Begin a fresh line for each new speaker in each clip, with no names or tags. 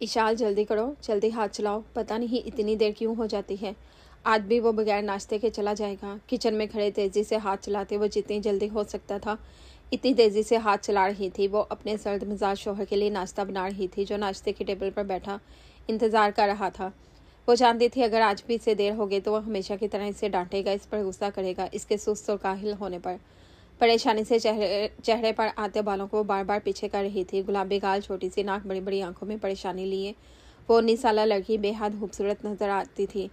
इशाल जल्दी करो, जल्दी हाथ चलाओ, पता नहीं इतनी देर क्यों हो जाती है। आज भी वो बगैर नाश्ते के चला जाएगा। किचन में खड़े तेज़ी से हाथ चलाते वो जितनी जल्दी हो सकता था इतनी तेज़ी से हाथ चला रही थी। वो अपने सर्द मिजाज शौहर के लिए नाश्ता बना रही थी, जो नाश्ते की टेबल पर बैठा इंतज़ार कर रहा था। वो जानती थी अगर आज भी इसे देर हो गई तो वह हमेशा की तरह इसे डांटेगा, इस पर गुस्सा करेगा, इसके सुस्त और काहिल होने पर। परेशानी से चेहरे पर आते बालों को बार बार पीछे कर रही थी। गुलाबी गाल, छोटी सी नाक, बड़ी बड़ी आंखों में परेशानी लिए वो 19 साला लड़की बेहद खूबसूरत नजर आती थी,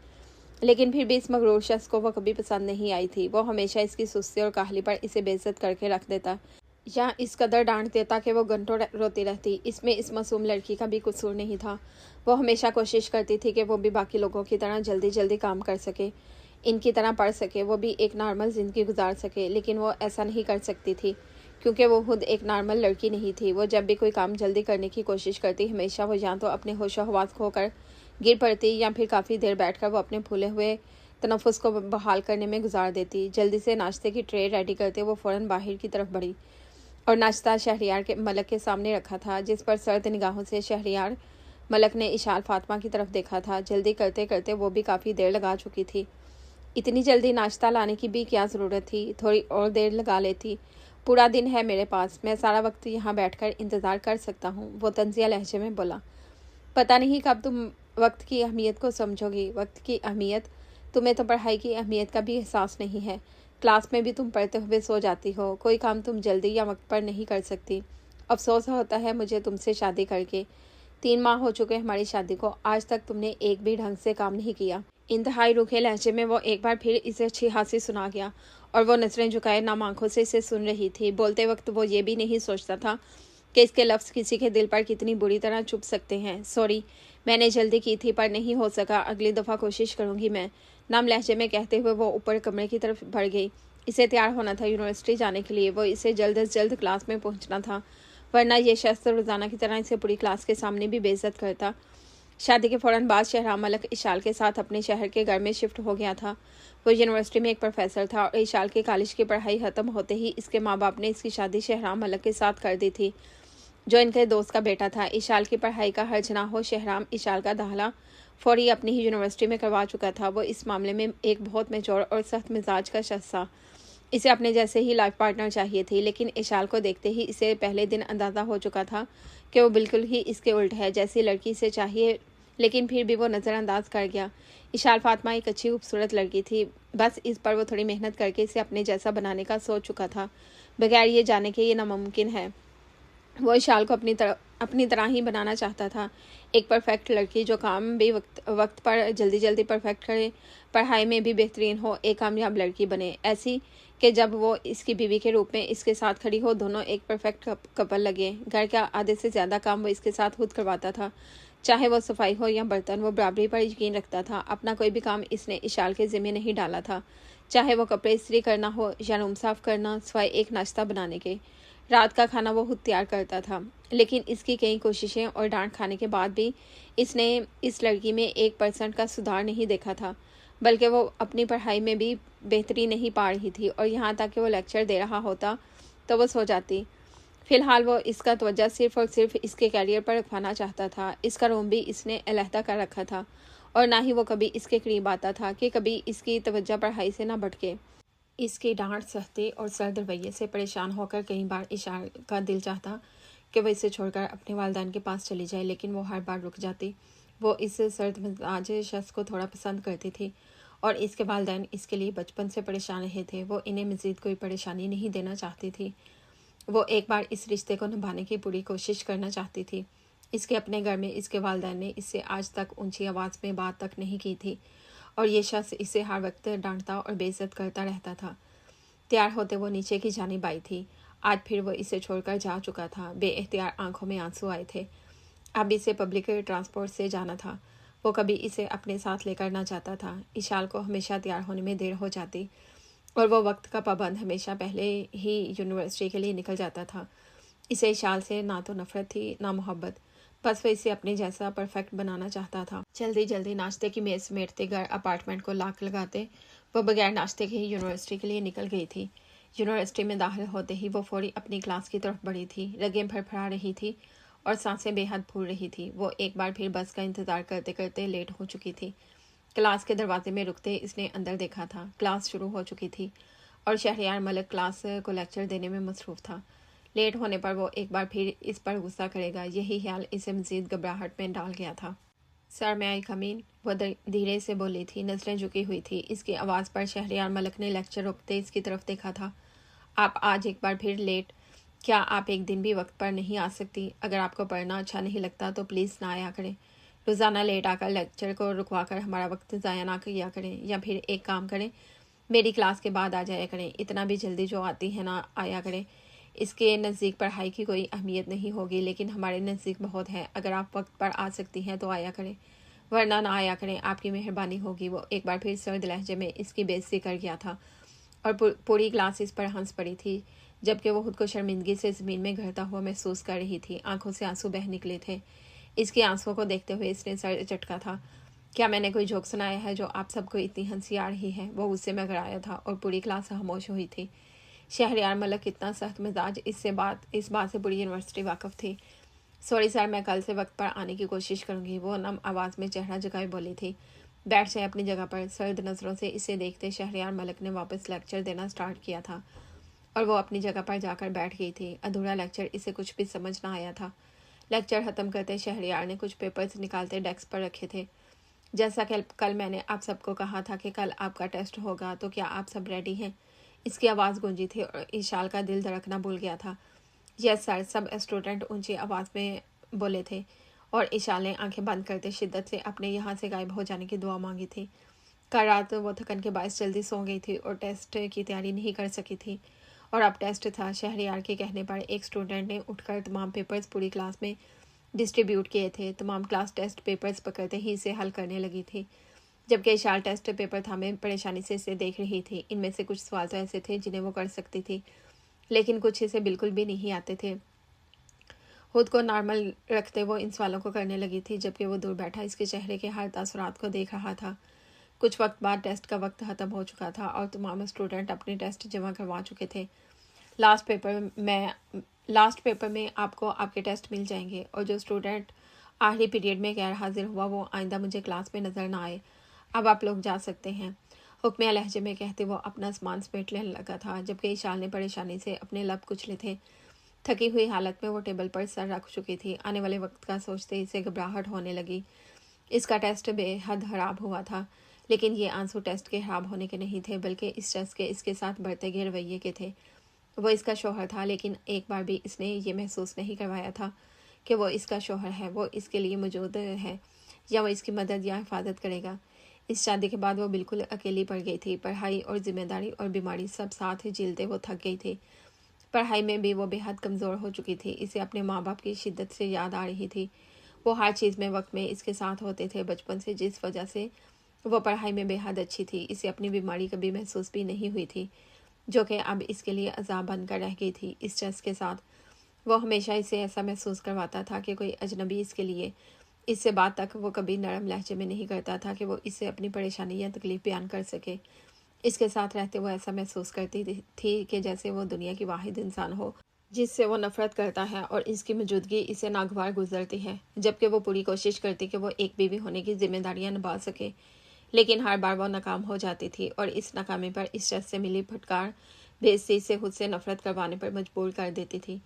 लेकिन फिर भी इस मगरूर शख्स को वो कभी पसंद नहीं आई थी। वो हमेशा इसकी सुस्ती और काहली पर इसे बेइज्जत करके रख देता या इस कदर डांट देता कि वो घंटों रोती रहती। इसमें इस मासूम लड़की का भी कसूर नहीं था। वो हमेशा कोशिश करती थी कि वो भी बाकी लोगों की तरह जल्दी जल्दी काम कर सके, इनकी तरह पढ़ सके, वो भी एक नॉर्मल ज़िंदगी गुजार सके, लेकिन वो ऐसा नहीं कर सकती थी क्योंकि वो खुद एक नॉर्मल लड़की नहीं थी। वो जब भी कोई काम जल्दी करने की कोशिश करती हमेशा वो या तो अपने होशो हवास खोकर गिर पड़ती या फिर काफ़ी देर बैठकर वो अपने फूले हुए तनफ़ुस को बहाल करने में गुजार देती। जल्दी से नाश्ते की ट्रे रेडी करते वो फ़ौरन बाहर की तरफ बढ़ी और नाश्ता शहरियार के मलक के सामने रखा था, जिस पर सर्द निगाहों से शहरियार मलक ने इशाल फातिमा की तरफ देखा था। जल्दी करते करते वो भी काफ़ी देर लगा चुकी थी। इतनी जल्दी नाश्ता लाने की भी क्या ज़रूरत थी, थोड़ी और देर लगा लेती। पूरा दिन है मेरे पास, मैं सारा वक्त यहाँ बैठकर इंतज़ार कर सकता हूँ, वो तंजिया लहजे में बोला। पता नहीं कब तुम वक्त की अहमियत को समझोगी। वक्त की अहमियत? तुम्हें तो पढ़ाई की अहमियत का भी एहसास नहीं है। क्लास में भी तुम पढ़ते हुए सो जाती हो, कोई काम तुम जल्दी या वक्त पर नहीं कर सकती। अफसोस होता है मुझे तुमसे शादी करके। 3 माह हो चुके हमारी शादी को, आज तक तुमने एक भी ढंग से काम नहीं किया। इंतहाई रूखे लहजे में वो एक बार फिर इसे अच्छी हासी सुना गया और वो नजरें झुकाए नम आंखों से इसे सुन रही थी। बोलते वक्त वो ये भी नहीं सोचता था कि इसके लफ्ज़ किसी के दिल पर कितनी बुरी तरह चुभ सकते हैं। सॉरी, मैंने जल्दी की थी पर नहीं हो सका, अगली दफ़ा कोशिश करूँगी मैं, नम लहजे में कहते हुए वो ऊपर कमरे की तरफ बढ़ गई। इसे तैयार होना था यूनिवर्सिटी जाने के लिए। वो इसे जल्द अज जल्द क्लास में पहुँचना था, वरना ये शख्स रोज़ाना की तरह इसे पूरी क्लास के सामने भी बेइज्जत करता। शादी के फ़ौरन बाद शहराम मलक इशाल के साथ अपने शहर के घर में शिफ्ट हो गया था। वो यूनिवर्सिटी में एक प्रोफेसर था और इशाल के कॉलेज की पढ़ाई ख़त्म होते ही इसके माँ बाप ने इसकी शादी शहराम मलक के साथ कर दी थी, जो इनके दोस्त का बेटा था। इशाल की पढ़ाई का हर्ज ना हो, शहराम इशाल का दाखिला फौरी अपनी ही यूनिवर्सिटी में करवा चुका था। वो इस मामले में एक बहुत मेच्योर और सख्त मिजाज का शख्स था। इसे अपने जैसे ही लाइफ पार्टनर चाहिए थी, लेकिन इशाल को देखते ही इसे पहले दिन अंदाज़ा हो चुका था कि वो बिल्कुल ही इसके उल्ट है। जैसी लड़की इसे चाहिए, लेकिन फिर भी वो नज़रअंदाज कर गया। इशाल फातिमा एक अच्छी खूबसूरत लड़की थी, बस इस पर वो थोड़ी मेहनत करके इसे अपने जैसा बनाने का सोच चुका था, बगैर ये जाने के ये नामुमकिन है। वो इशाल को अपनी तरह ही बनाना चाहता था, एक परफेक्ट लड़की जो काम भी वक्त पर जल्दी जल्दी परफेक्ट करे, पढ़ाई में भी बेहतरीन हो, एक कामयाब लड़की बने, ऐसी कि जब वो इसकी बीवी के रूप में इसके साथ खड़ी हो दोनों एक परफेक्ट कपल लगे। घर का आधे से ज़्यादा काम वो इसके साथ खुद करवाता था, चाहे वो सफाई हो या बर्तन। वो बराबरी पर यकीन रखता था। अपना कोई भी काम इसने इशाल के ज़िम्मे नहीं डाला था, चाहे वो कपड़े इस्त्री करना हो या रूम साफ़ करना, सिवाय एक नाश्ता बनाने के। रात का खाना वो खुद तैयार करता था, लेकिन इसकी कई कोशिशें और डांट खाने के बाद भी इसने इस लड़की में 1% का सुधार नहीं देखा था, बल्कि वो अपनी पढ़ाई में भी बेहतरी नहीं पा रही थी और यहाँ तक कि वो लेक्चर दे रहा होता तो वो सो जाती। फिलहाल वो इसका तवज्जो सिर्फ और सिर्फ इसके कैरियर पर रखवाना चाहता था। इसका रूम भी इसने अलहदा कर रखा था और ना ही वो कभी इसके करीब आता था कि कभी इसकी तवज्जो पढ़ाई से ना भटके। इसकी डांट, सख्ती और सर्द रवैये से परेशान होकर कई बार इशाल का दिल चाहता कि वह इसे छोड़कर अपने वालिदैन के पास चली जाए, लेकिन वो हर बार रुक जाती। वो इस सर्द मिजाज शख्स को थोड़ा पसंद करती थी और इसके वालिदैन इसके लिए बचपन से परेशान रहे थे। वो इन्हें मज़ीद कोई परेशानी नहीं देना चाहती थी। वो एक बार इस रिश्ते को निभाने की पूरी कोशिश करना चाहती थी। इसके अपने घर में इसके वालिदैन ने इससे आज तक ऊंची आवाज़ में बात तक नहीं की थी और ये शख्स इसे हर वक्त डांटता और बेइज्जत करता रहता था। तैयार होते वो नीचे की जानिब आई थी। आज फिर वो इसे छोड़कर जा चुका था। बेइख्तियार आंखों में आंसू आए थे। अब इसे पब्लिक ट्रांसपोर्ट से जाना था। वो कभी इसे अपने साथ लेकर ना जाता था। इशाल को हमेशा तैयार होने में देर हो जाती और वो वक्त का पाबंद हमेशा पहले ही यूनिवर्सिटी के लिए निकल जाता था। इसे इशाल से ना तो नफरत थी ना मोहब्बत, बस वो इसे अपने जैसा परफेक्ट बनाना चाहता था। जल्दी जल्दी नाश्ते की मेज़ समेटते घर अपार्टमेंट को लाक लगाते वो बगैर नाश्ते के ही यूनिवर्सिटी के लिए निकल गई थी। यूनिवर्सिटी में दाखिल होते ही वो फौरी अपनी क्लास की तरफ बढ़ी थी। रगें फड़फड़ा रही थी और सांसें बेहद फूल रही थी। वो एक बार फिर बस का इंतज़ार करते करते लेट हो चुकी थी। क्लास के दरवाजे में रुकते इसने अंदर देखा था। क्लास शुरू हो चुकी थी और शहरयार मलिक क्लास को लेक्चर देने में मसरूफ़ था। लेट होने पर वो एक बार फिर इस पर गुस्सा करेगा, यही ख्याल इसे मज़ीद घबराहट में डाल गया था। सर मैं आई कमीन, वो धीरे से बोली थी, नज़रें झुकी हुई थी। इसकी आवाज़ पर शहरयार मलिक ने लेक्चर रोकते इसकी तरफ देखा था। आप आज एक बार फिर लेट, क्या आप एक दिन भी वक्त पर नहीं आ सकती? अगर आपको पढ़ना अच्छा नहीं लगता तो प्लीज़ ना आया करें। रोज़ाना लेट आकर लेक्चर को रुकवा कर हमारा वक्त ज़ाया ना किया करें, या फिर एक काम करें, मेरी क्लास के बाद आ जाया करें। इतना भी जल्दी जो आती है ना आया करें। इसके नज़दीक पढ़ाई की कोई अहमियत नहीं होगी, लेकिन हमारे नज़दीक बहुत है। अगर आप वक्त पर आ सकती हैं तो आया करें, वरना ना आया करें, आपकी मेहरबानी होगी। वो एक बार फिर सर्द लहजे में इसकी बेइज्जती कर गया था और पूरी क्लास इस पर हंस पड़ी थी, जबकि वो खुद को शर्मिंदगी से ज़मीन में गिरता हुआ महसूस कर रही थी। आंखों से आंसू बह निकले थे। इसके आंसुओं को देखते हुए इसने सर चटका था। क्या मैंने कोई जोक सुनाया है जो आप सबको इतनी हंसी आ रही है? वो गुस्से में गड़ाया था और पूरी क्लास खामोश हुई थी। शहरयार मलिक इतना सख्त मिजाज, इस बात से पूरी यूनिवर्सिटी वाकिफ थी। सॉरी सर, मैं कल से वक्त पर आने की कोशिश करूंगी, वो नम आवाज़ में चेहरा जगाए बोली थी। बैठ जाए अपनी जगह पर। सर्द नज़रों से इसे देखते शहरयार मलिक ने वापस लेक्चर देना स्टार्ट किया था और वो अपनी जगह पर जाकर बैठ गई थी। अधूरा लेक्चर इसे कुछ भी समझ ना आया था। लेक्चर ख़त्म करते शहरयार ने कुछ पेपर्स निकालते डेस्क पर रखे थे। जैसा कि कल मैंने आप सबको कहा था कि कल आपका टेस्ट होगा, तो क्या आप सब रेडी हैं? इसकी आवाज़ गूंजी थी और इशाल का दिल धड़कना भूल गया था। यस सर, सब स्टूडेंट ऊंची आवाज़ में बोले थे और इशाल ने आंखें बंद करते शिद्दत से अपने यहाँ से गायब हो जाने की दुआ मांगी थी। कल रात वो थकन के बायस जल्दी सो गई थी और टेस्ट की तैयारी नहीं कर सकी थी, और अब टेस्ट था। शहरयार के कहने पर एक स्टूडेंट ने उठकर तमाम पेपर्स पूरी क्लास में डिस्ट्रीब्यूट किए थे। तमाम क्लास टेस्ट पेपर्स पकड़ते ही इसे हल करने लगी थी, जबकि इशाल टेस्ट पेपर थामे परेशानी से इसे देख रही थी। इनमें से कुछ सवाल तो ऐसे थे जिन्हें वो कर सकती थी, लेकिन कुछ इसे बिल्कुल भी नहीं आते थे। खुद को नॉर्मल रखते वो इन सवालों को करने लगी थी, जबकि वो दूर बैठा इसके चेहरे के हर तासुरात को देख रहा था। कुछ वक्त बाद टेस्ट का वक्त ख़त्म हो चुका था और तमाम स्टूडेंट अपने टेस्ट जमा करवा चुके थे। लास्ट पेपर में आपको आपके टेस्ट मिल जाएंगे, और जो स्टूडेंट आखिरी पीरियड में गैर हाजिर हुआ वो आइंदा मुझे क्लास में नज़र ना आए। अब आप लोग जा सकते हैं, हुक्मिया लहजे में कहते वो अपना सामान समेट लेने लगा था, जबकि इशाल ने परेशानी से अपने लब कुचले थे। थकी हुई हालत में वो टेबल पर सर रख चुकी थी। आने वाले वक्त का सोचते इसे घबराहट होने लगी। इसका टेस्ट बेहद खराब हुआ था, लेकिन ये आंसू टेस्ट के खराब होने के नहीं थे, बल्कि इस शख्स के इसके साथ बढ़ते गए रवैये के थे। वो इसका शौहर था, लेकिन एक बार भी इसने ये महसूस नहीं करवाया था कि वो इसका शौहर है, वो इसके लिए मौजूद है या वो इसकी मदद या हिफाजत करेगा। इस शादी के बाद वो बिल्कुल अकेली पड़ गई थी। पढ़ाई और जिम्मेदारी और बीमारी सब साथ ही झेलते वो थक गई थी। पढ़ाई में भी वो बेहद कमज़ोर हो चुकी थी। इसे अपने माँ बाप की शिद्दत से याद आ रही थी। वो हर चीज़ में वक्त में इसके साथ होते थे बचपन से, जिस वजह से वो पढ़ाई में बेहद अच्छी थी। इसे अपनी बीमारी कभी महसूस भी नहीं हुई थी, जो कि अब इसके लिए अज़ाब बनकर रह गई थी। इस शख्स के साथ वो हमेशा इसे ऐसा महसूस करवाता था कि कोई अजनबी इसके लिए। इससे बात तक वो कभी नरम लहजे में नहीं करता था कि वो इससे अपनी परेशानी या तकलीफ बयान कर सके। इसके साथ रहते वो ऐसा महसूस करती थी कि जैसे वो दुनिया की वाहिद इंसान हो जिससे वो नफरत करता है, और इसकी मौजूदगी इसे नागवार गुजरती है। जबकि वो पूरी कोशिश करती कि वो एक बीवी होने की जिम्मेदारियां निभा सके, लेकिन हर बार वो नाकाम हो जाती थी, और इस नाकामी पर इस शख्स से मिली फटकार बेइज्जती से खुद से नफरत करवाने पर मजबूर कर देती थी।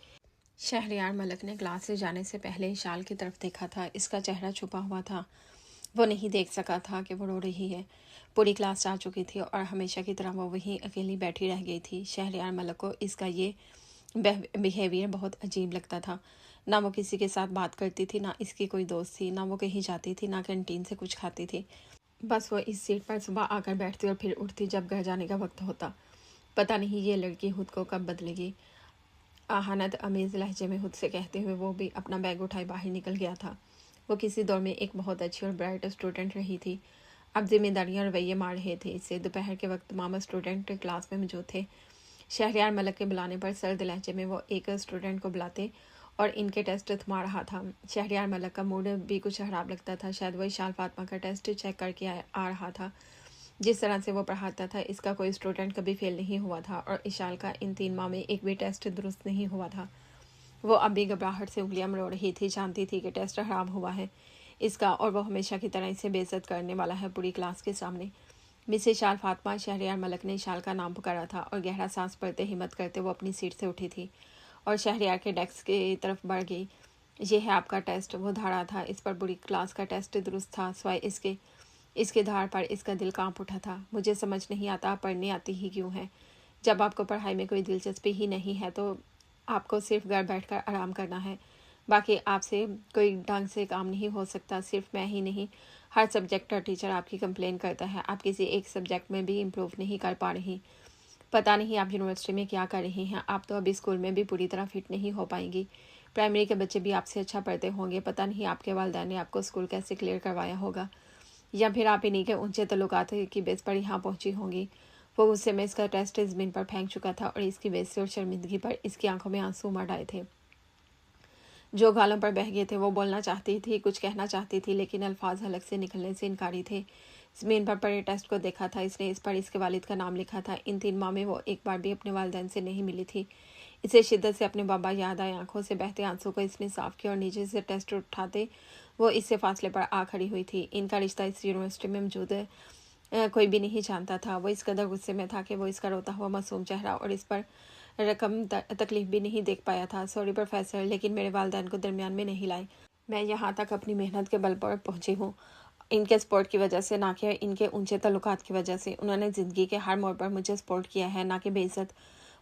शहरयार मलिक ने क्लास से जाने से पहले इशाल की तरफ देखा था। इसका चेहरा छुपा हुआ था। वो नहीं देख सका था कि वो रो रही है। पूरी क्लास जा चुकी थी और हमेशा की तरह वो वहीं अकेली बैठी रह गई थी। शहरयार मलिक को इसका ये बिहेवियर बहुत अजीब लगता था। ना वो किसी के साथ बात करती थी, ना इसकी कोई दोस्त थी, ना वो कहीं जाती थी, ना कैंटीन से कुछ खाती थी। बस वो इस सीट पर सुबह आकर बैठती और फिर उठती जब घर जाने का वक्त होता। पता नहीं ये लड़की खुद को कब बदलेगी। आहानत अमेज़ लहजे में खुद से कहते हुए वो भी अपना बैग उठाए बाहर निकल गया था। वो किसी दौर में एक बहुत अच्छी और ब्राइट स्टूडेंट रही थी। अब जिम्मेदारियां रवैये मार रहे थे इससे। दोपहर के वक्त तमाम स्टूडेंट क्लास में मौजूद थे। शहरयार मलिक के बुलाने पर सर्द लहजे में वो एक स्टूडेंट को बुलाते और इनके टेस्ट थमा रहा था। शहरयार मलिक का मूड भी कुछ खराब लगता था। शायद वो इशाल फातिमा का टेस्ट चेक करके आ रहा था। जिस तरह से वो पढ़ाता था, इसका कोई स्टूडेंट कभी फेल नहीं हुआ था, और इशाल का इन 3 माह में एक भी टेस्ट दुरुस्त नहीं हुआ था। वो अब भी घबराहट से उंगलियां मरोड़ रही थी। जानती थी कि टेस्ट खराब हुआ है इसका, और वो हमेशा की तरह इसे बेइज्जत करने वाला है पूरी क्लास के सामने। मिस इशाल फातिमा, शहरयार मलक ने इशाल का नाम पुकारा था और गहरा सांस भरते हिम्मत करते वो अपनी सीट से उठी थी और शहरयार के डेस्क की तरफ बढ़ गई। ये है आपका टेस्ट। वो धारा था इस पर पूरी क्लास का टेस्ट दुरुस्त था, स्वाय इसके धार पर इसका दिल कांप उठा था। मुझे समझ नहीं आता पढ़ने आती ही क्यों है। जब आपको पढ़ाई में कोई दिलचस्पी ही नहीं है तो आपको सिर्फ घर बैठकर आराम करना है। बाकी आपसे कोई ढंग से काम नहीं हो सकता। सिर्फ मैं ही नहीं, हर सब्जेक्ट का टीचर आपकी कंप्लेन करता है। आप किसी एक सब्जेक्ट में भी इम्प्रूव नहीं कर पा रही। पता नहीं आप यूनिवर्सिटी में क्या कर रही हैं। आप तो अभी स्कूल में भी पूरी तरह फिट नहीं हो पाएंगी। प्राइमरी के बच्चे भी आपसे अच्छा पढ़ते होंगे। पता नहीं आपके वालिदैन ने आपको स्कूल कैसे क्लियर करवाया होगा, या फिर आप इन्हीं के ऊंचे तल्लुकात की बेस पर यहाँ पहुंची होंगी। वो गुस्से में इसका टेस्ट ज़मीन पर फेंक चुका था और इसकी बेइज्जती और शर्मिंदगी पर इसकी आंखों में आंसू उमड़ आए थे जो गालों पर बह गए थे। वो बोलना चाहती थी, कुछ कहना चाहती थी, लेकिन अल्फाज हलक से निकलने से इनकारी थे। ज़मीन पर पड़े टेस्ट को देखा था इसने, इस पर इसके वालिद का नाम लिखा था। इन 3 माह में वो एक बार भी अपने वालिदैन से नहीं मिली थी। इसे शिद्दत से अपने बाबा याद आए। आंखों से बहते आंसू को इसने साफ किया और नीचे से टेस्ट उठाते वो इससे फासले पर आ खड़ी हुई थी। इनका रिश्ता इस यूनिवर्सिटी में मौजूद कोई भी नहीं जानता था। वो इस कदर गुस्से में था कि वो इसका रोता हुआ मासूम चेहरा और इस पर रकम तकलीफ भी नहीं देख पाया था। सॉरी प्रोफेसर, लेकिन मेरे वालिदैन को दरमियान में नहीं लाए। मैं यहाँ तक अपनी मेहनत के बल पर पहुँची हूँ, इनके सपोर्ट की वजह से, ना कि इनके ऊंचे तल्लुकात की वजह से। उन्होंने ज़िंदगी के हर मोड़ पर मुझे सपोर्ट किया है, ना कि बेइज्जत।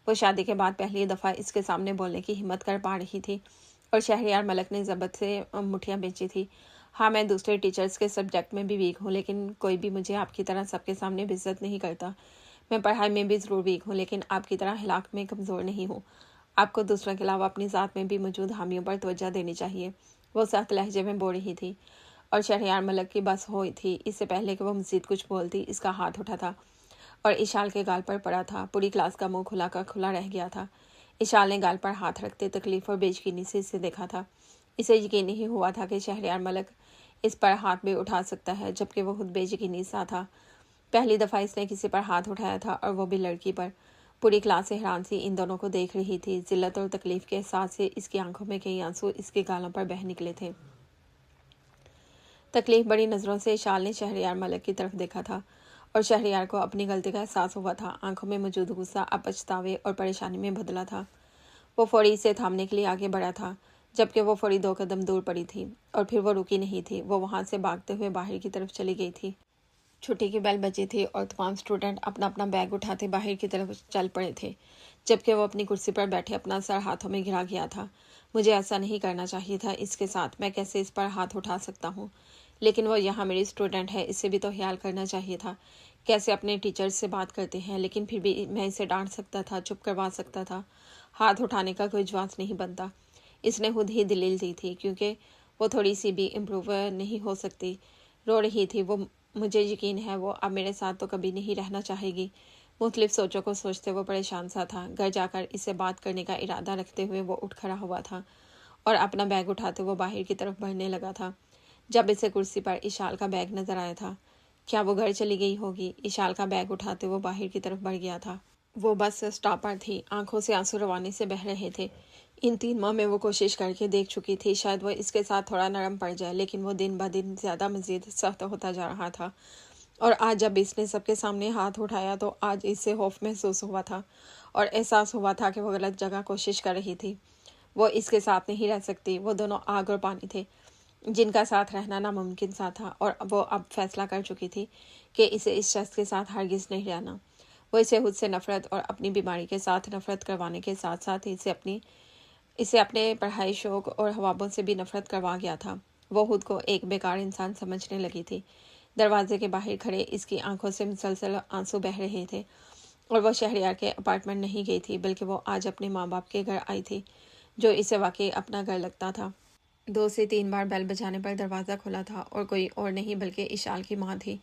वो शादी के बाद पहली दफ़ा इसके सामने बोलने की हिम्मत कर पा रही थी और शहरयार मलक ने ज़बत से मुठियाँ बेची थी। हाँ, मैं दूसरे टीचर्स के सब्जेक्ट में भी वीक हूँ, लेकिन कोई भी मुझे आपकी तरह सबके सामने बेइज्जत नहीं करता। मैं पढ़ाई में भी ज़रूर वीक हूँ, लेकिन आपकी तरह हिलाक में कमज़ोर नहीं हूँ। आपको दूसरों के अलावा अपनी ज़ात में भी मौजूद हामियों पर तवज्जो देनी चाहिए। वो सख्त लहजे में बोल रही थी और शहरयार मलक की बस हुई थी। इससे पहले कि वो मज़ीद कुछ बोलती, इसका हाथ उठा था और इशाल के गाल पर पड़ा था। पूरी क्लास का मुंह खुला का खुला रह गया था। इशाल ने गाल पर हाथ रखते तकलीफ और बेयकीनी से इसे देखा था। इसे यकीन नहीं हुआ था कि शहरयार मलक इस पर हाथ भी उठा सकता है, जबकि वो खुद बेयकीनी सा था। पहली दफ़ा इसने किसी पर हाथ उठाया था और वो भी लड़की पर। पूरी क्लास हैरान सी इन दोनों को देख रही थी। जिल्लत और तकलीफ के एहसास से इसकी आंखों में कई आंसू इसके गालों पर बह निकले थे। तकलीफ बड़ी नज़रों से इशाल ने शहरयार मलक की तरफ देखा था और शहरयार को अपनी गलती का एहसास हुआ था। आंखों में मौजूद गुस्सा अब पछतावे और परेशानी में बदला था। वो फौरी इसे थामने के लिए आगे बढ़ा था, जबकि वो फौरी 2 कदम दूर पड़ी थी और फिर वो रुकी नहीं थी। वो वहाँ से भागते हुए बाहर की तरफ चली गई थी। छुट्टी की बेल बजी थी और तमाम स्टूडेंट अपना अपना बैग उठाते बाहर की तरफ चल पड़े थे, जबकि वो अपनी कुर्सी पर बैठे अपना सर हाथों में घिरा गया था। मुझे ऐसा नहीं करना चाहिए था इसके साथ। मैं कैसे इस पर हाथ उठा सकता हूँ? लेकिन वो यहाँ मेरी स्टूडेंट है, इससे भी तो ख्याल करना चाहिए था। कैसे अपने टीचर्स से बात करते हैं, लेकिन फिर भी मैं इसे डांट सकता था, चुप करवा सकता था। हाथ उठाने का कोई जवाब नहीं बनता। इसने खुद ही दलील दी थी, क्योंकि वो थोड़ी सी भी इम्प्रूव नहीं हो सकती। रो रही थी वो। मुझे यकीन है वो अब मेरे साथ तो कभी नहीं रहना चाहेगी। मुख्तलिफ सोचों को सोचते वो परेशान सा था। घर जाकर इससे बात करने का इरादा रखते हुए वो उठ खड़ा हुआ था और अपना बैग उठाते वो बाहर की तरफ बढ़ने लगा था, जब इसे कुर्सी पर इशाल का बैग नजर आया था। क्या वो घर चली गई होगी? इशाल का बैग उठाते वो बाहर की तरफ बढ़ गया था। वो बस स्टॉप पर थी। आंखों से आंसू रवानी से बह रहे थे। इन 3 माह में वो कोशिश करके देख चुकी थी, शायद वो इसके साथ थोड़ा नरम पड़ जाए, लेकिन वो दिन ब दिन ज़्यादा मज़ीद सख्त होता जा रहा था। और आज जब इसने सबके सामने हाथ उठाया तो आज इससे खौफ महसूस हुआ था और एहसास हुआ था कि वो गलत जगह कोशिश कर रही थी। वो इसके साथ नहीं रह सकती। वो दोनों आग और पानी थे, जिनका साथ रहना नामुमकिन सा था, और वो अब फैसला कर चुकी थी कि इसे इस शख्स के साथ हरगिज़ नहीं रहना। वो इसे खुद से नफरत और अपनी बीमारी के साथ नफरत करवाने के साथ साथ इसे अपने पढ़ाई, शौक और ख्वाबों से भी नफरत करवा गया था। वो खुद को एक बेकार इंसान समझने लगी थी। दरवाजे के बाहर खड़े इसकी आंखों से मुसलसल आंसू बह रहे थे और वो शहरयार के अपार्टमेंट नहीं गई थी, बल्कि वो आज अपने माँ बाप के घर आई थी, जो इसे वाकई अपना घर लगता था। 2 से 3 बार बेल बजाने पर दरवाज़ा खुला था और कोई और नहीं बल्कि इशाल की माँ थी।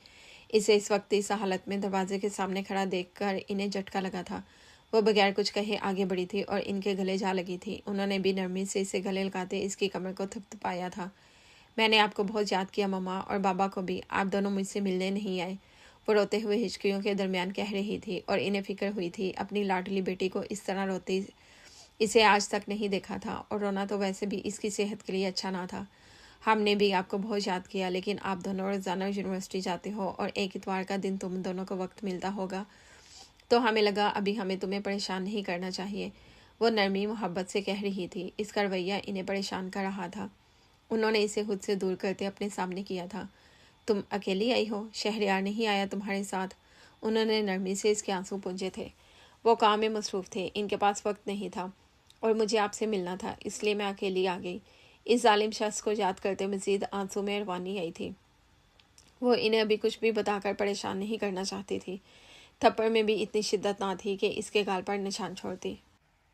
इसे इस वक्त इस हालत में दरवाजे के सामने खड़ा देखकर इन्हें झटका लगा था। वो बगैर कुछ कहे आगे बढ़ी थी और इनके गले जा लगी थी। उन्होंने भी नरमी से इसे गले लगाते इसकी कमर को थपथपाया था। मैंने आपको बहुत याद किया मम्मा, और बाबा को भी। आप दोनों मुझसे मिलने नहीं आए। वो रोते हुए हिचकियों के दरमियान कह रही थी और इन्हें फिक्र हुई थी अपनी लाडली बेटी को इस तरह रोते इसे आज तक नहीं देखा था और रोना तो वैसे भी इसकी सेहत के लिए अच्छा ना था। हमने भी आपको बहुत याद किया, लेकिन आप दोनों रोज़ाना यूनिवर्सिटी जाते हो और एक इतवार का दिन तुम दोनों को वक्त मिलता होगा, तो हमें लगा अभी हमें तुम्हें परेशान नहीं करना चाहिए। वो नरमी मोहब्बत से कह रही थी। इसका रवैया इन्हें परेशान कर रहा था। उन्होंने इसे खुद से दूर करते अपने सामने किया था। तुम अकेली आई हो? शहरयार नहीं आया तुम्हारे साथ? उन्होंने नरमी से इसके आंसू पूंजे थे। वो काम में मसरूफ़ थे, इनके पास वक्त नहीं था और मुझे आपसे मिलना था, इसलिए मैं अकेली आ गई। इस जालिम शख्स को याद करते मज़ीद आंसू में रवानी आई थी। वो इन्हें अभी कुछ भी बताकर परेशान नहीं करना चाहती थी। थप्पड़ में भी इतनी शिद्दत ना थी कि इसके गाल पर निशान छोड़ती।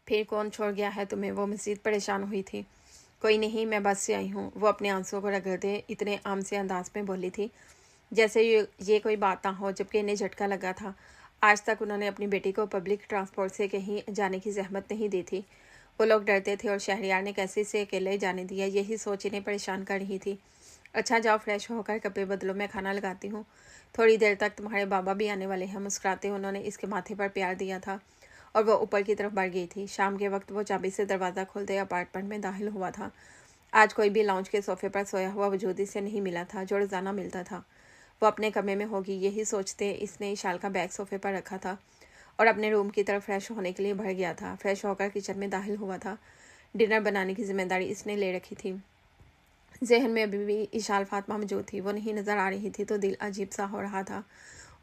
फिर कौन छोड़ गया है तुम्हें? वो मज़ीद परेशान हुई थी। कोई नहीं, मैं बस से आई हूँ। वो अपने आंसुओं को रगड़ते इतने आम से अंदाज में बोली थी जैसे ये कोई बात ना हो, जबकि इन्हें झटका लगा था। आज तक उन्होंने अपनी बेटी को पब्लिक ट्रांसपोर्ट से कहीं जाने की जहमत नहीं दी थी। वो लोग डरते थे और शहरयार ने कैसे इसे अकेले जाने दिया, यही सोच इन्हें परेशान कर रही थी। अच्छा जाओ, फ्रेश होकर कपड़े बदलो, मैं खाना लगाती हूँ। थोड़ी देर तक तुम्हारे बाबा भी आने वाले हैं। मुस्कुराते उन्होंने इसके माथे पर प्यार दिया था और वो ऊपर की तरफ बढ़ गई थी। शाम के वक्त वो चाबी से दरवाज़ा खोलते अपार्टमेंट में दाखिल हुआ था। आज कोई भी लाउंज के सोफे पर सोया हुआ वजूद इसे नहीं मिला था जो रोज़ाना मिलता था। वो अपने कमरे में होगी, यही सोचते इसने इशाल का बैग सोफे पर रखा था और अपने रूम की तरफ फ्रेश होने के लिए बढ़ गया था। फ्रेश होकर किचन में दाखिल हुआ था। डिनर बनाने की जिम्मेदारी इसने ले रखी थी। जहन में अभी भी इशाल फातिमा मौजूद थी। वो नहीं नज़र आ रही थी तो दिल अजीब सा हो रहा था।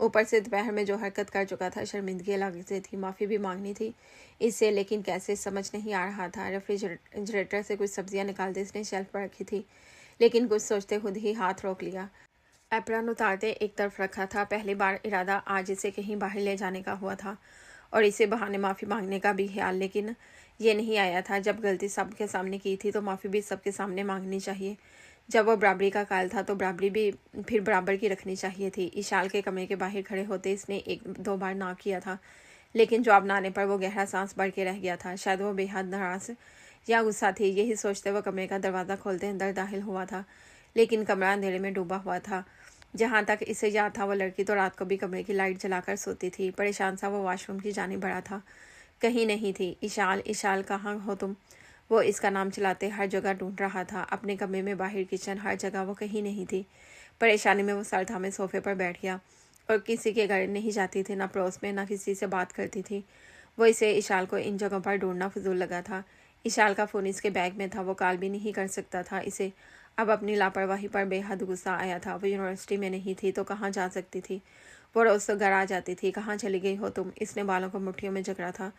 ऊपर से दोपहर में जो हरकत कर चुका था, शर्मिंदगी अलग से थी। माफ़ी भी मांगनी थी इससे, लेकिन कैसे समझ नहीं आ रहा था। रेफ्रिजरेटर से कुछ सब्जियां निकालते इसने शेल्फ पर रखी थी, लेकिन कुछ सोचते खुद ही हाथ रोक लिया। एप्रन उतारते एक तरफ रखा था। पहली बार इरादा आज इसे कहीं बाहर ले जाने का हुआ था और इसे बहाने माफ़ी मांगने का भी ख्याल, लेकिन ये नहीं आया था। जब गलती सबके सामने की थी तो माफ़ी भी सबके सामने मांगनी चाहिए। जब वो बराबरी का कायल था तो बराबरी भी फिर बराबर की रखनी चाहिए थी। इशाल के कमरे के बाहर खड़े होते इसने एक दो बार ना किया था, लेकिन जवाब ना आने पर वो गहरा सांस भर के रह गया था। शायद वो बेहद नाराज़ या गुस्सा थी, यही सोचते वो कमरे का दरवाज़ा खोलते अंदर दाखिल हुआ था। लेकिन कमरा अंधेरे में डूबा हुआ था। जहाँ तक इसे याद था वो लड़की तो रात को भी कमरे की लाइट जलाकर सोती थी। परेशान सा वो वॉशरूम की जाने बढ़ा था। कहीं नहीं थी। इशाल, इशाल कहाँ हो तुम? वो इसका नाम चलाते हर जगह ढूंढ रहा था। अपने कमरे में, बाहर, किचन, हर जगह वो कहीं नहीं थी। परेशानी में वो सर थामे सोफे पर बैठ गया और किसी के घर नहीं जाती थी, ना पड़ोस में, ना किसी से बात करती थी। वो इसे इशाल को इन जगहों पर ढूंढना फजूल लगा था। इशाल का फ़ोन इसके बैग में था, वो कॉल भी नहीं कर सकता था। इसे अब अपनी लापरवाही पर बेहद गुस्सा आया था। वो यूनिवर्सिटी में नहीं थी तो कहाँ जा सकती थी? वो रोज़ तो घर आ जाती थी। कहाँ चली गई हो तुम? इसने बालों को मुट्ठियों में जकड़ा था।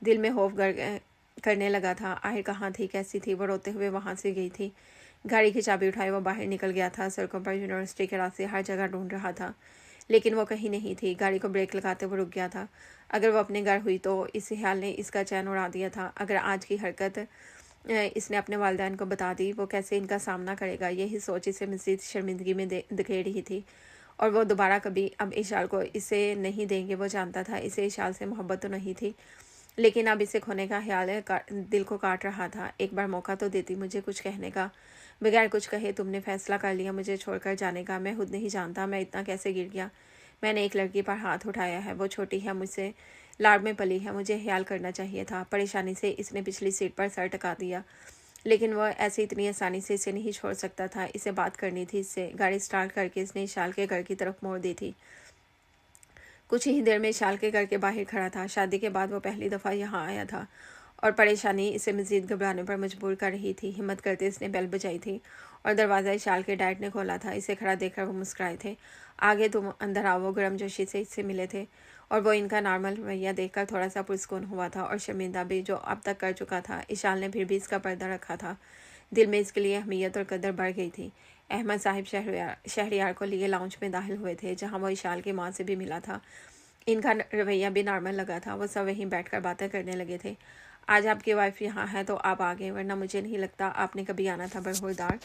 दिल में खौफ करने लगा था। आखिर कहाँ थी, कैसी थी? वो रोते हुए वहाँ से गई थी। गाड़ी की चाबी उठाए वो बाहर निकल गया था। सड़कों पर, यूनिवर्सिटी के रास्ते, हर जगह ढूंढ रहा था, लेकिन वो कहीं नहीं थी। गाड़ी को ब्रेक लगाते वो रुक गया था। अगर वो अपने घर हुई तो इस ख्याल ने इसका चैन उड़ा दिया था। अगर आज की हरकत इसने अपने वालिदैन को बता दी, वो कैसे इनका सामना करेगा? यही सोच इसे मज़ीद शर्मिंदगी में धकेल रही थी। और वो दोबारा कभी अब इशाल को इसे नहीं देंगे। वो जानता था इसे इशाल से मोहब्बत तो नहीं थी, लेकिन अब इसे खोने का ख्याल दिल को काट रहा था। एक बार मौका तो देती मुझे कुछ कहने का। बगैर कुछ कहे तुमने फैसला कर लिया मुझे छोड़कर जाने का। मैं खुद नहीं जानता मैं इतना कैसे गिर गया। मैंने एक लड़की पर हाथ उठाया है, वो छोटी है मुझसे, लाड़ में पली है, मुझे ख्याल करना चाहिए था। परेशानी से इसने पिछली सीट पर सर टका दिया, लेकिन वह ऐसे इतनी आसानी से इसे नहीं छोड़ सकता था। इसे बात करनी थी इससे। गाड़ी स्टार्ट करके इसने इशाल के घर की तरफ मोड़ दी थी। कुछ ही देर में इशाल के घर के बाहर खड़ा था। शादी के बाद वो पहली दफ़ा यहाँ आया था और परेशानी इसे मज़ीद घबराने पर मजबूर कर रही थी। हिम्मत करते इसने बेल बजाई थी और दरवाज़ा इशाल के डैड ने खोला था। इसे खड़ा देखकर वो मुस्कुराए थे। आगे तुम अंदर आओ। वो गर्मजोशी से इससे मिले थे और वो इनका नॉर्मल रवैया देखकर थोड़ा सा पुरस्कून हुआ था और शर्मिंदा भी, जो अब तक कर चुका था। इशाल ने फिर भी इसका पर्दा रखा था। दिल में इसके लिए अहमियत और कदर बढ़ गई थी। अहमद साहिब शहरियार को लिए लाउंज में दाखिल हुए थे, जहाँ वो इशाल की माँ से भी मिला था। इनका रवैया भी नॉर्मल लगा था। वो सब वहीं बैठकर बातें करने लगे थे। आज आपकी वाइफ यहाँ है तो आप आ गए, वरना मुझे नहीं लगता आपने कभी आना था बरहुरदार।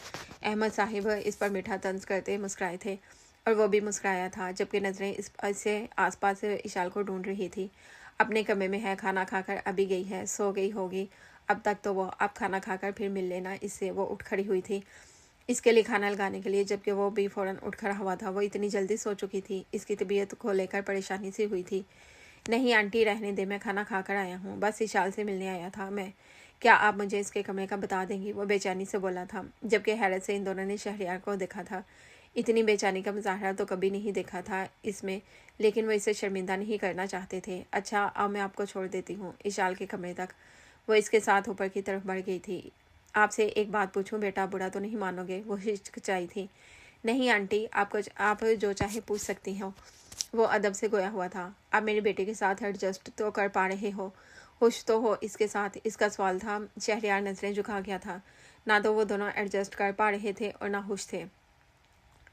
अहमद साहिब इस पर मीठा तंज करते मुस्कुराए थे और वो भी मुस्कुराया था, जबकि नज़रें इससे आसपास इशाल को ढूंढ रही थी। अपने कमरे में है, खाना खाकर अभी गई है, सो गई होगी अब तक तो वो। अब खाना खाकर फिर मिल लेना इससे। वो उठ खड़ी हुई थी इसके लिए खाना लगाने के लिए, जबकि वो भी फ़ौरन उठ खड़ा हुआ था। वो इतनी जल्दी सो चुकी थी, इसकी तबीयत को लेकर परेशानी सी हुई थी। नहीं आंटी, रहने दे, मैं खाना खा कर आया हूँ, बस इशाल से मिलने आया था मैं। क्या आप मुझे इसके कमरे का बता देंगी? वो बेचैनी से बोला था, जबकि हैरत से इन दोनों ने शहरयार को देखा था। इतनी बेचैनी का मुजाहरा तो कभी नहीं देखा था इसमें, लेकिन वो इसे शर्मिंदा नहीं करना चाहते थे। अच्छा, अब मैं आपको छोड़ देती हूँ इशाल के कमरे तक। वो इसके साथ ऊपर की तरफ बढ़ गई थी। आपसे एक बात पूछूं बेटा, बुरा तो नहीं मानोगे? वो हिचकिचाई थी। नहीं आंटी, आप जो चाहे पूछ सकती हो। वो अदब से गोया हुआ था। आप मेरी बेटी के साथ एडजस्ट तो कर पा रहे हो, खुश तो हो इसके साथ? इसका सवाल था। शहरयार नजरें झुका गया था। ना तो वो दोनों एडजस्ट कर पा रहे थे और ना खुश थे।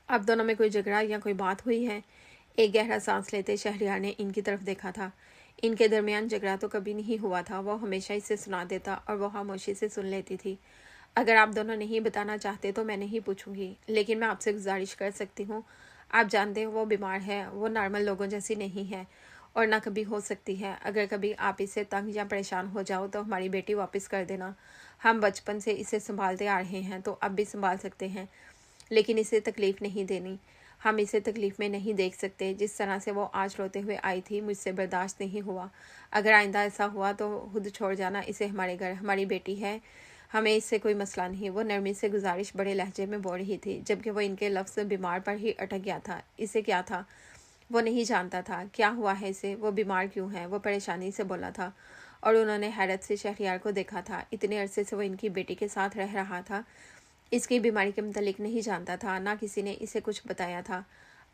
अब दोनों में कोई झगड़ा या कोई बात हुई है? एक गहरा सांस लेते शहरयार ने इनकी तरफ देखा था। इनके दरमियान झगड़ा तो कभी नहीं हुआ था। वो हमेशा इसे सुना देता और वो खामोशी से सुन लेती थी। अगर आप दोनों नहीं बताना चाहते तो मैं नहीं पूछूंगी, लेकिन मैं आपसे गुजारिश कर सकती हूँ। आप जानते हो वो बीमार है, वो नॉर्मल लोगों जैसी नहीं है और ना कभी हो सकती है। अगर कभी आप इससे तंग या परेशान हो जाओ तो हमारी बेटी वापस कर देना। हम बचपन से इसे संभालते आ रहे हैं तो अब भी संभाल सकते हैं, लेकिन इसे तकलीफ़ नहीं देनी। हम इसे तकलीफ़ में नहीं देख सकते। जिस तरह से वो आज रोते हुए आई थी, मुझसे बर्दाश्त नहीं हुआ। अगर आइंदा ऐसा हुआ तो खुद छोड़ जाना इसे हमारे घर। हमारी बेटी है, हमें इससे कोई मसला नहीं। वो नरमी से गुजारिश बड़े लहजे में बोल रही थी, जबकि वो इनके लफ्ज़ बीमार पर ही अटक गया था। इसे क्या था? वो नहीं जानता था क्या हुआ है इसे, वो बीमार क्यों है। वो परेशानी से बोला था और उन्होंने हैरत से शहरयार को देखा था। इतने अरसे से वो इनकी बेटी के साथ रह रहा था, इसकी बीमारी के मुतल्लिक नहीं जानता था, ना किसी ने इसे कुछ बताया था।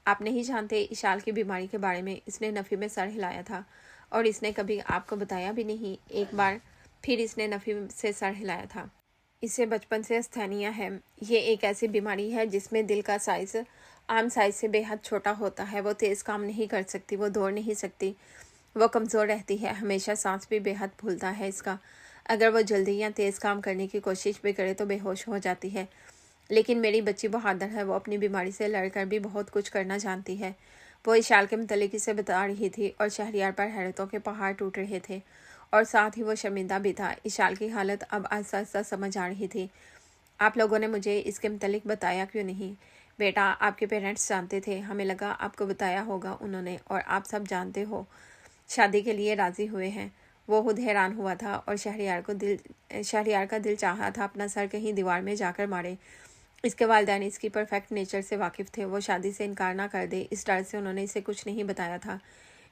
आप नहीं जानते इशाल की बीमारी के बारे में? इसने नफ़ी में सर हिलाया था। और इसने कभी आपको बताया भी नहीं? एक बार फिर इसने नफ़ी से सर हिलाया था। इसे बचपन से अस्थैनिया है। ये एक ऐसी बीमारी है जिसमें दिल का साइज़ आम साइज़ से बेहद छोटा होता है। वो तेज़ काम नहीं कर सकती, वो दौड़ नहीं सकती, वो कमज़ोर रहती है, हमेशा सांस भी बेहद फूलता है इसका। अगर वो जल्दी या तेज़ काम करने की कोशिश भी करे तो बेहोश हो जाती है। लेकिन मेरी बच्ची बहादुर है, वो अपनी बीमारी से लड़कर भी बहुत कुछ करना जानती है। वो इशाल के मुतल्लिक इसे बता रही थी और शहरयार पर हैरतों के पहाड़ टूट रहे थे और साथ ही वो शर्मिंदा भी था। इशाल की हालत अब आहिस्ता आहिस्ता समझ आ रही थी। आप लोगों ने मुझे इसके मुतल्लिक बताया क्यों नहीं? बेटा, आपके पेरेंट्स जानते थे, हमें लगा आपको बताया होगा उन्होंने, और आप सब जानते हो शादी के लिए राज़ी हुए हैं। वो खुद हैरान हुआ था और शहरयार का दिल चाहा था अपना सर कहीं दीवार में जाकर मारे। इसके वालिदैन इसकी परफेक्ट नेचर से वाकिफ़ थे। वो शादी से इनकार ना कर दे, इस डर से उन्होंने इसे कुछ नहीं बताया था।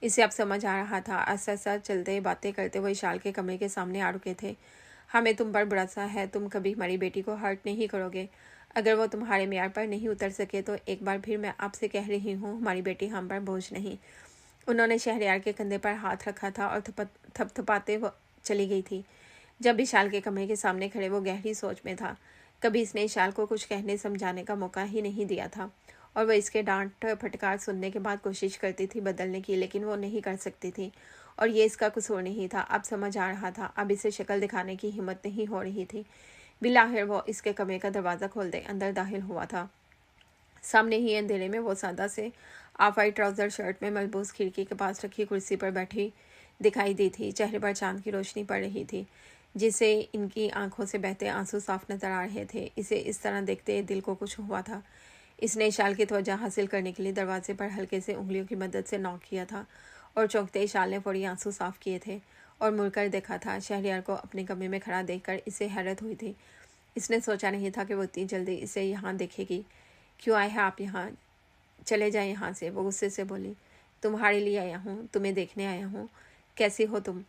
इसे अब समझ आ रहा था। आस्ता आस्ता चलते बातें करते वो इशाल के कमरे के सामने आ रुके थे। हमें तुम पर भरोसा है, तुम कभी हमारी बेटी को हर्ट नहीं करोगे। अगर वो तुम्हारे मेयार पर नहीं उतर सके तो एक बार फिर मैं आपसे कह रही हूँ, हमारी बेटी हम पर बोझ नहीं। उन्होंने शहरयार के कंधे पर हाथ रखा था और थपथपाते वो चली गई थी। जब इशाल के कमरे के सामने खड़े वो गहरी सोच में था। कभी इसने इशाल को कुछ कहने समझाने का मौका ही नहीं दिया था और वह इसके डांट फटकार सुनने के बाद कोशिश करती थी बदलने की, लेकिन वो नहीं कर सकती थी और ये इसका कसूर नहीं था। अब समझ आ रहा था। अब इसे शक्ल दिखाने की हिम्मत नहीं हो रही थी। बिलाखिर वो इसके कमरे का दरवाज़ा खोल दे अंदर दाखिल हुआ था। सामने ही अंधेरे में वो सादा से ऑफ वाइट ट्राउज़र शर्ट में मलबूस खिड़की के पास रखी कुर्सी पर बैठी दिखाई दी थी। चेहरे पर चांद की रोशनी पड़ रही थी, जिसे इनकी आंखों से बहते आंसू साफ नजर आ रहे थे। इसे इस तरह देखते दिल को कुछ हुआ था। इसने इशाल की तवज्जो हासिल करने के लिए दरवाजे पर हल्के से उंगलियों की मदद से नॉक किया था और चौंकते इशाल ने फौरी आंसू साफ किए थे और मुड़कर देखा था। शहरयार को अपने कमरे में खड़ा देखकर इसे हैरत हुई थी। इसने सोचा नहीं था कि वो इतनी जल्दी इसे यहाँ देखेगी। क्यों आए हैं आप यहाँ? चले जाए यहाँ से, वो गुस्से से बोली। तुम्हारे लिए आया हूँ, तुम्हें देखने आया हूँ। कैसी हो तुम?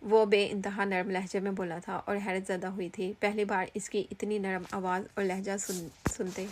वो बेइंतहा नरम लहजे में बोला था और हैरत ज़दा हुई थी। पहली बार इसकी इतनी नरम आवाज़ और लहजा सुनते